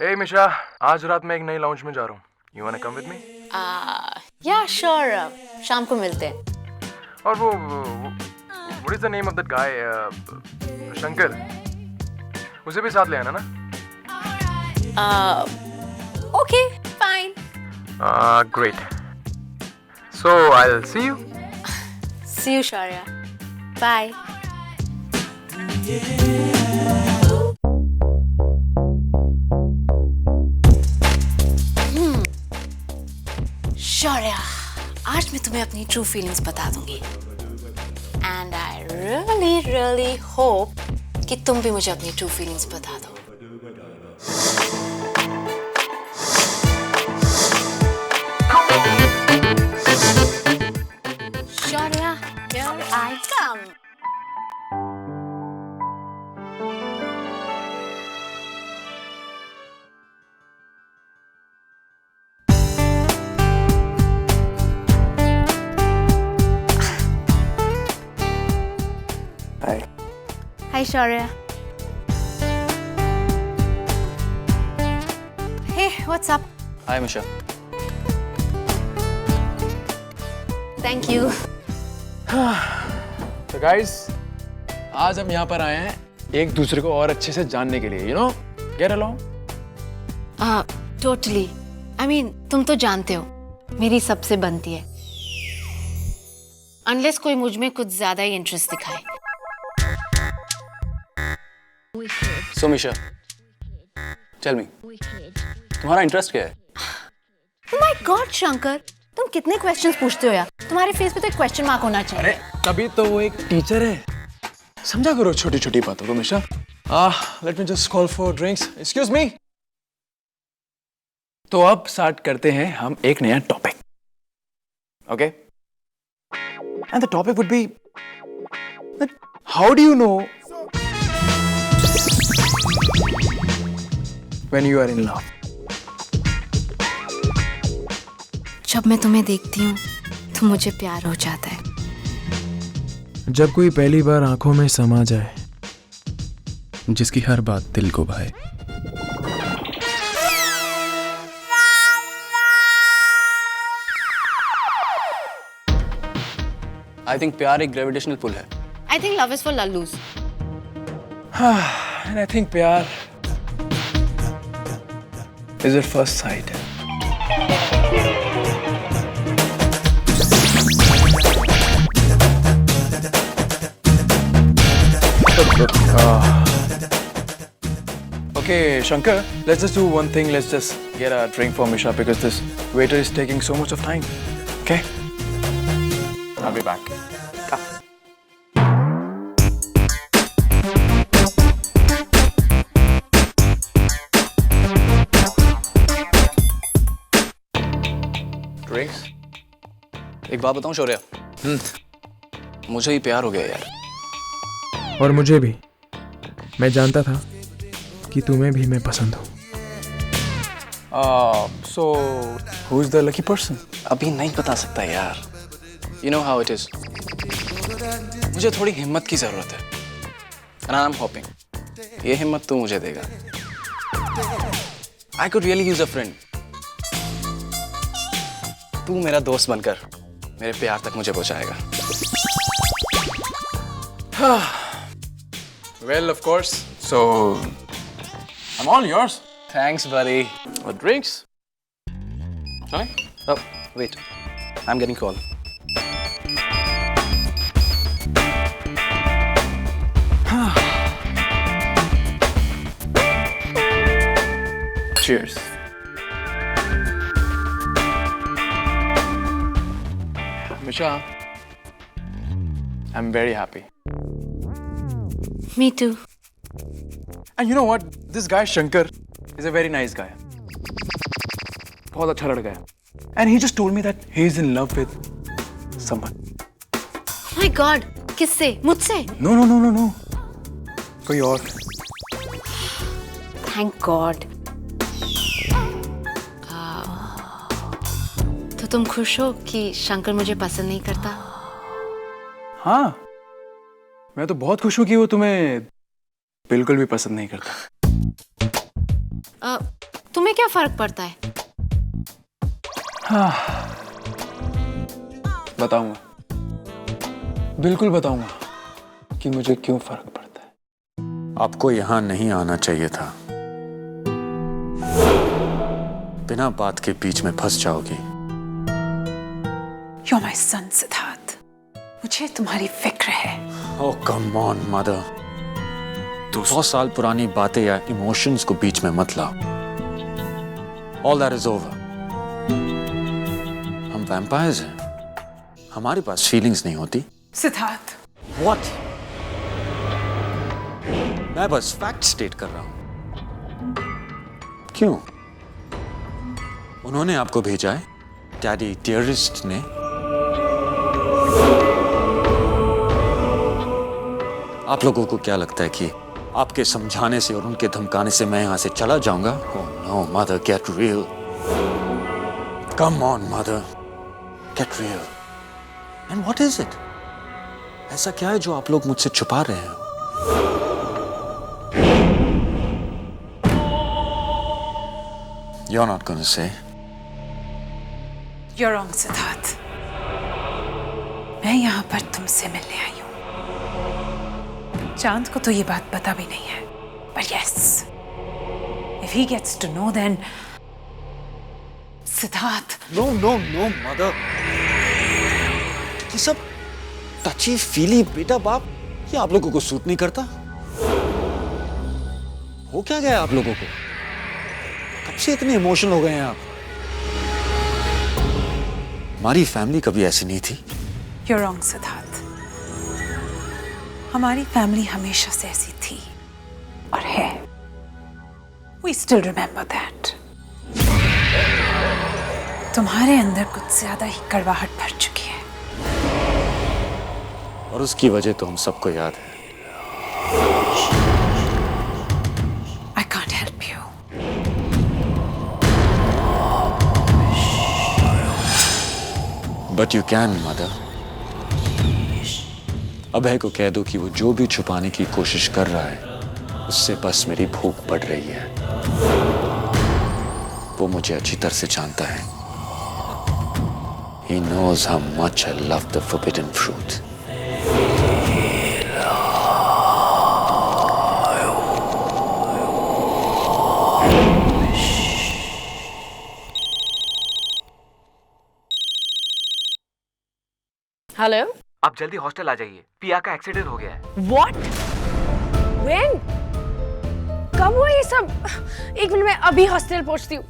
हे मिशा, आज रात मैं एक नई लाउंज में जा रहा हूँ. You wanna come with me? या श्योर, शाम को मिलते हैं. और वो what is the name of that guy? Shankar. उसे भी साथ ले आना ना. Okay fine. Great. So I'll see you. See you, Shaurya. Bye. Shaurya, आज मैं तुम्हें अपनी ट्रू फीलिंग्स बता दूंगी. And I really really hope कि तुम भी मुझे अपनी ट्रू फीलिंग्स बता दो. Shaurya, here I come. Hi. Hi, Shaurya. Hey, what's up? Hi, Misha. Thank you. So guys, आज हम यहाँ पर आए हैं एक दूसरे को और अच्छे से जानने के लिए, you know? Get along? Totally. I mean, तुम तो जानते हो, मेरी सबसे बनती है. Unless कोई मुझ में कुछ ज्यादा ही इंटरेस्ट दिखाए. So Misha, tell me, तुम्हारा इंटरेस्ट क्या है? Oh my God, शंकर, तुम कितने क्वेश्चंस पूछते हो यार? तुम्हारे फेस पे तो एक क्वेश्चन मार्क होना चाहिए. अरे तभी तो वो एक टीचर है. समझा करो छोटी छोटी बातों को मिशा. Let me just call for drinks. Excuse me. तो अब स्टार्ट करते हैं हम एक नया topic. Okay? And the topic would be how do you know when you are in love? जब मैं तुम्हें देखती हूँ तो मुझे प्यार हो जाता है. जब कोई पहली बार आंखों में समा जाए, जिसकी हर बात दिल को भाए. I think प्यार एक ग्रेविटेशनल पुल है. I think love is for lallus. And I think प्यार is at first sight. Okay, Shankar, let's just do one thing. Let's just get a drink for Misha because this waiter is taking so much of time. Okay? I'll be back. Drinks. एक बात बताऊं शौर्या, मुझे ही प्यार हो गया यार. और मुझे भी. मैं जानता था कि तुम्हें भी मैं पसंद हूँ. So who is the lucky person? अभी नहीं बता सकता यार. You know how it is. मुझे थोड़ी हिम्मत की जरूरत है. And I'm hoping ये हिम्मत तू मुझे देगा. I could really use a friend. तू मेरा दोस्त बनकर मेरे प्यार तक मुझे पहुंचाएगा. Well, of course. So I'm all yours. Thanks, buddy. What drinks? Sorry? Oh, wait. I'm getting call. Cheers. Misha, I'm very happy. Me too. And you know what? This guy Shankar is a very nice guy. बहुत अच्छा लड़का है. And he just told me that he is in love with someone. Oh my God, किससे? मुझसे? No. कोई और. Thank God. तो तुम खुश हो कि शंकर मुझे पसंद नहीं करता? हाँ, मैं तो बहुत खुश हूँ कि वो तुम्हें बिल्कुल भी पसंद नहीं करता. क्या फर्क पड़ता है? बताऊंगा, बिल्कुल बताऊंगा कि मुझे क्यों फर्क पड़ता है। आपको यहां नहीं आना चाहिए था। बिना बात के बीच में फंस जाओगी। You're my son, Siddharth. मुझे तुम्हारी फिक्र है। Oh come on, mother। 200 साल पुरानी बातें या इमोशंस को बीच में मत लाओ। All that is over। हम वैम्पायर्स हैं, हमारे पास फीलिंग्स नहीं होती। सिद्धार्थ, What? मैं बस फैक्ट स्टेट कर रहा हूं। क्यों? उन्होंने आपको भेजा है, डैडी टेररिस्ट ने। आप लोगों को क्या लगता है कि आपके समझाने से और उनके धमकाने से मैं यहां से चला जाऊंगा? Oh no, mother, get real। Come on, mother, get real। And what is it? ऐसा क्या है जो आप लोग मुझसे छुपा रहे हैं? You're not gonna say। you're wrong, Siddharth. मैं यहाँ पर तुमसे मिलने आई हूँ। चांद को तो ये बात पता भी नहीं है, but yes, if he gets to know, then Siddharth. No, no, no, mother। ये सब टची फीली बेटा बाप, ये आप लोगों को सूट नहीं करता। हो क्या गया आप लोगों को? कब से इतने इमोशनल हो गए हैं आप? हमारी फैमिली कभी ऐसी नहीं थी। You're wrong, Siddharth. हमारी फैमिली हमेशा से ऐसी थी और है। We still remember that। तुम्हारे अंदर कुछ ज्यादा ही कड़वाहट भर चुकी है। और उसकी वजह तो हम सबको याद है। I can't help you। But you can, mother। अभय को कह दो कि वो जो भी छुपाने की कोशिश कर रहा है, उससे बस मेरी भूख बढ़ रही है। वो मुझे अच्छी तरह से जानता है। He knows how much I love the forbidden fruit। Hello. आप जल्दी हॉस्टल आ जाइए, पिया का एक्सीडेंट हो गया है। व्हाट? व्हेन? कब हुआ ये सब? एक मिनट में अभी हॉस्टल पहुंचती हूँ।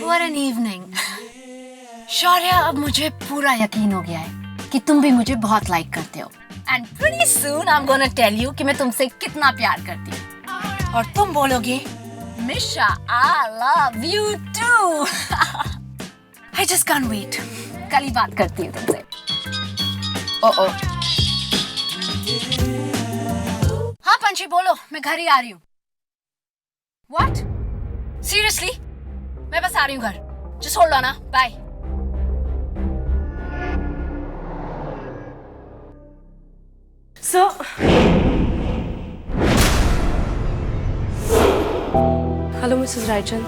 What an evening। शौर्य, अब मुझे पूरा यकीन हो गया है कि तुम भी मुझे बहुत लाइक करते हो। And pretty soon I'm gonna tell you कि मैं तुमसे कितना प्यार करती हूँ। और तुम बोलोगे, मिशा, I love you too। I just can't wait। कल ही बात करती हूँ तुमसे। ओ। हाँ पंछी, बोलो, मैं घर ही आ रही हूँ। What? Seriously? मैं बस आ रही हूँ घर। Just hold on, bye। So, hello, Mrs. Raichand।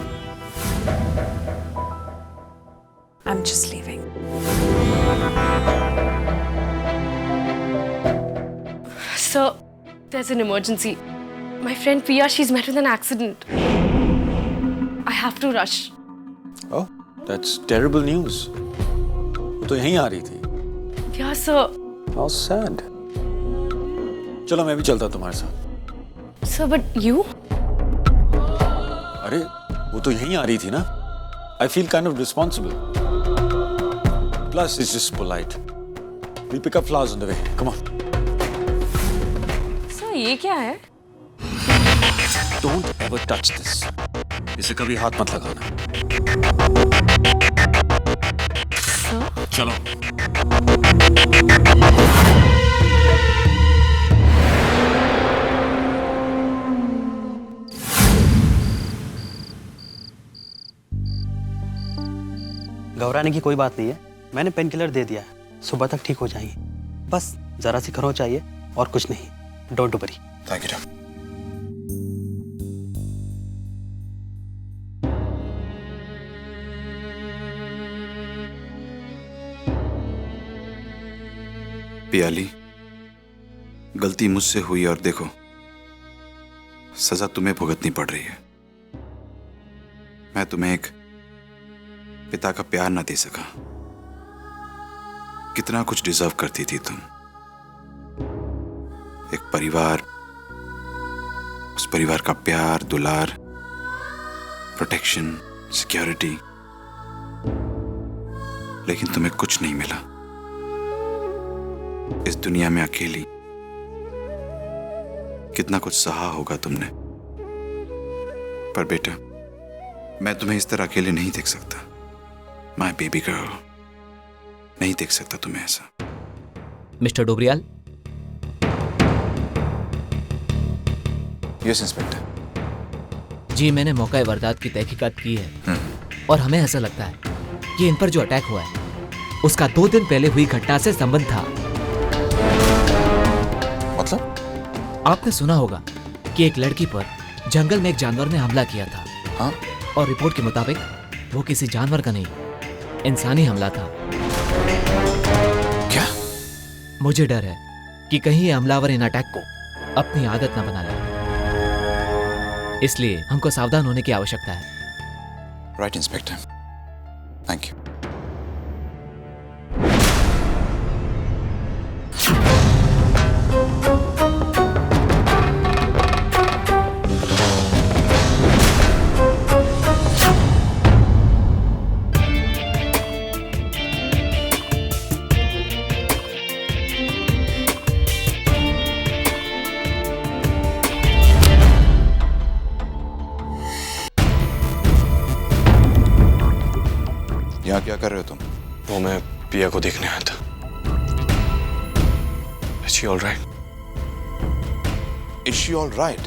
I'm just leaving। So, there's an emergency। My friend Priya, she's met with an accident। I have to rush। Oh, that's terrible news। वो तो यहीं आ रही थी। Yeah, sir। How sad। चलो मैं भी चलता हूँ तुम्हारे साथ। Sir, but you? अरे वो तो यहीं आ रही थी ना। I feel kind of responsible। Plus it's just polite। We'll pick up flowers on the way। Come on। Sir, ये क्या है? Don't ever touch this। इसे कभी हाथ मत लगाना। Sir? चलो। घबराने की कोई बात नहीं है। मैंने पेन किलर दे दिया है, सुबह तक ठीक हो जाएंगे। बस जरा सी खरोंच चाहिए और कुछ नहीं। Don't worry. Thank you। Piyali, गलती मुझसे हुई और देखो सजा तुम्हें भुगतनी पड़ रही है। मैं तुम्हें एक पिता का प्यार ना दे सका। कितना कुछ डिजर्व करती थी तुम। एक परिवार, उस परिवार का प्यार, दुलार, प्रोटेक्शन, सिक्योरिटी, लेकिन तुम्हें कुछ नहीं मिला। इस दुनिया में अकेली कितना कुछ सहा होगा तुमने, पर बेटा मैं तुम्हें इस तरह अकेले नहीं देख सकता। माय बेबी गर्ल, नहीं देख सकता तुम्हें ऐसा। मिस्टर डोबरियाल। Yes inspector. जी, मैंने मौका वारदात की तहकीकात की है और हमें ऐसा लगता है कि इन पर जो अटैक हुआ है उसका 2 दिन पहले हुई घटना से संबंध था। मतलब? आपने सुना होगा कि एक लड़की पर जंगल में एक जानवर ने हमला किया था। हाँ? और रिपोर्ट के मुताबिक वो किसी जानवर का नहीं, इंसानी हमला था। क्या? मुझे डर है कि कहीं ये हमलावर इन अटैक को अपनी आदत न बना ले, इसलिए हमको सावधान होने की आवश्यकता है। Right inspector, thank you. यहाँ क्या कर रहे हो तुम? वो मैं पिया को देखने आया था। Is she all right? Is she all right?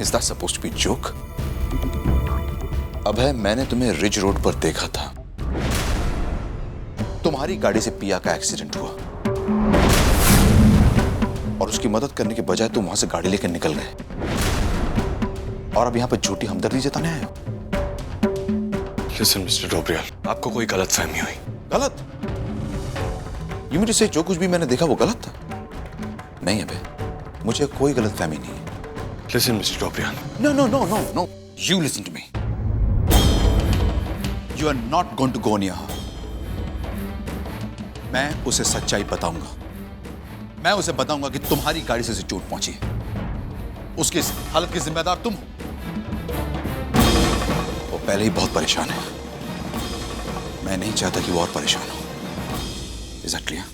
Is that supposed to be joke? अभय, मैंने तुम्हें रिज रोड पर देखा था। तुम्हारी गाड़ी से पिया का एक्सीडेंट हुआ और उसकी मदद करने के बजाय तुम वहां से गाड़ी लेकर निकल गए और अब यहां पर झूठी हमदर्दी जताने आए हो। Listen, मिस्टर डोबरियाल, आपको कोई गलत फहमी हुई। गलत? You mean to say जो कुछ भी मैंने देखा वो गलत था? नहीं अबे, मुझे कोई गलत फहमी नहीं है। Listen, mister Dobriyal. No, no, no, no, no. You listen to me. You are not going to go near her. मैं उसे सच्चाई बताऊंगा। मैं उसे बताऊंगा कि तुम्हारी गाड़ी से उसे चोट पहुंची है। उसकी इस हालत की जिम्मेदार तुम हो। वो पहले ही बहुत परेशान है। मैं नहीं चाहता कि वो और परेशान हो। Is that clear?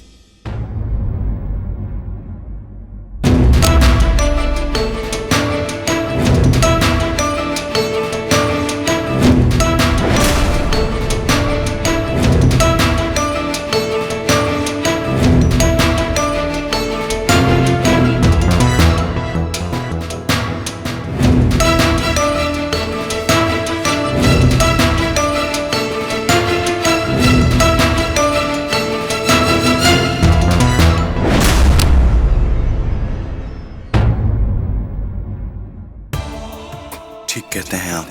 ठीक कहते हैं आप।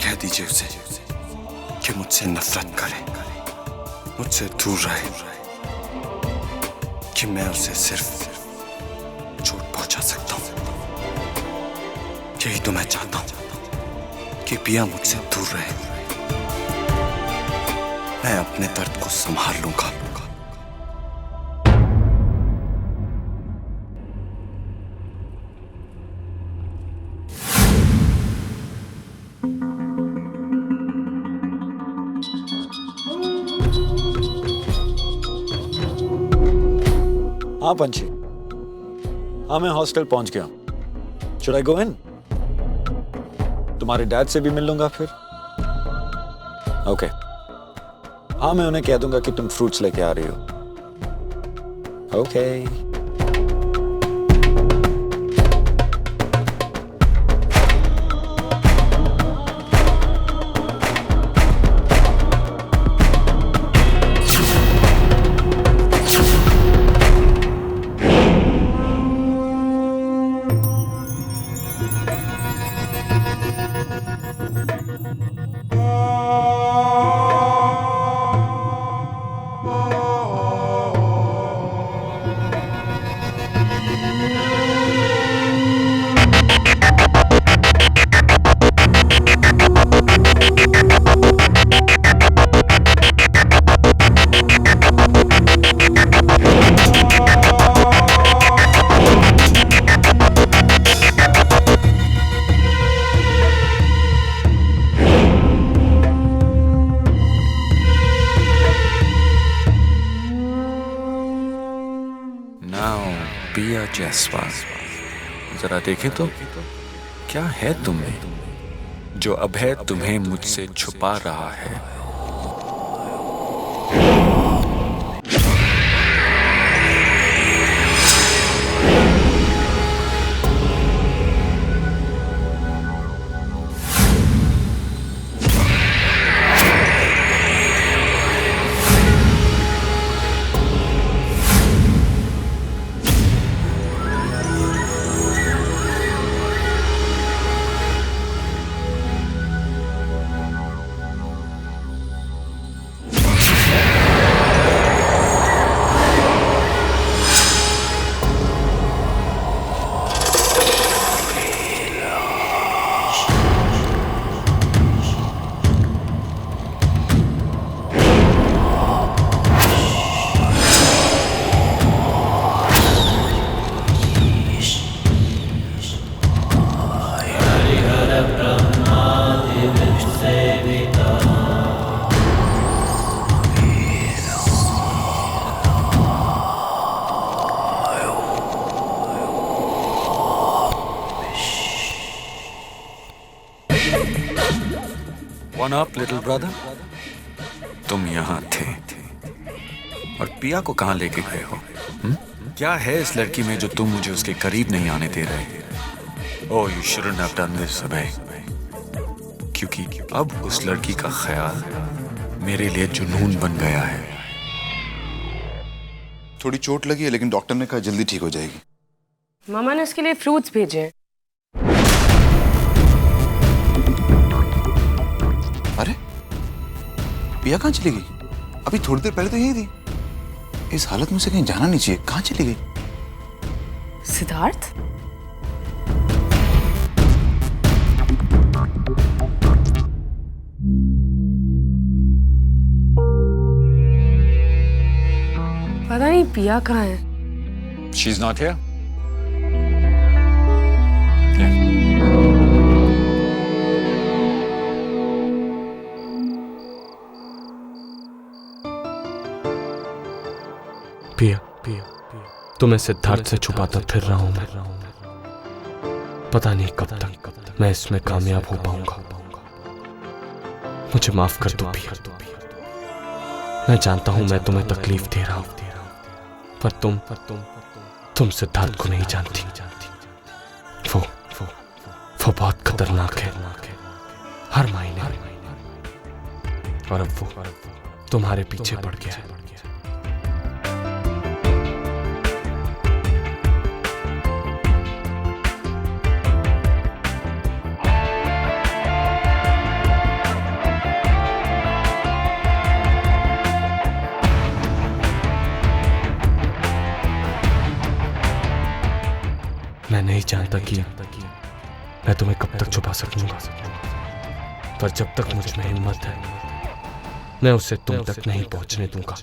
कह दीजिए उसे कि मुझसे नफरत करे, मुझसे दूर रहे, कि मैं उसे सिर्फ चोट पहुंचा सकता हूं। यही तो मैं चाहता हूं कि पिया मुझसे दूर रहे। मैं अपने दर्द को संभाल लूंगा। हाँ पंछी, हाँ मैं हॉस्टल पहुंच गया। शुड आई गो इन? तुम्हारे डैड से भी मिल लूंगा फिर। ओके हाँ, मैं उन्हें कह दूंगा कि तुम फ्रूट्स लेके आ रही हो। ओके नाउ पिया जायसवाल, जरा देखे तो क्या है तुम्हें जो अभय तुम्हें मुझसे छुपा रहा है। One up, little brother. तुम यहाँ थे और पिया को कहाँ लेके गए हो? क्या है इस लड़की में जो तुम मुझे उसके करीब नहीं आने दे रहे? Oh, you shouldn't have done this, अभय। क्योंकि अब उस लड़की का ख्याल मेरे लिए जुनून बन गया है। थोड़ी चोट लगी है लेकिन डॉक्टर ने कहा जल्दी ठीक हो जाएगी। मामा ने उसके लिए फ्रूट्स भेजे हैं। अरे पिया कहाँ चली गई? अभी थोड़ी देर पहले तो यही थी। इस हालत में से कहीं जाना नहीं चाहिए। कहाँ चली गई? सिद्धार्थ? पता नहीं पिया कहाँ है। She's not here. पिया, तुम्हें सिद्धार्थ से छुपाता फिर रहा हूं मैं। पता नहीं कब तक मैं इसमें कामयाब हो पाऊंगा। मुझे माफ कर दो पिया। मैं जानता हूं मैं तुम्हें तकलीफ दे रहा हूं, पर तुम सिद्धार्थ को नहीं जानती। वो बहुत खतरनाक है हर मायने, और अब वो तुम्हारे पीछे पड़ गया है। मैं नहीं जानता कि मैं तुम्हें कब तक छुपा सकूंगा, पर जब तक मुझ में हिम्मत है मैं उसे तुम तक नहीं पहुंचने दूंगा।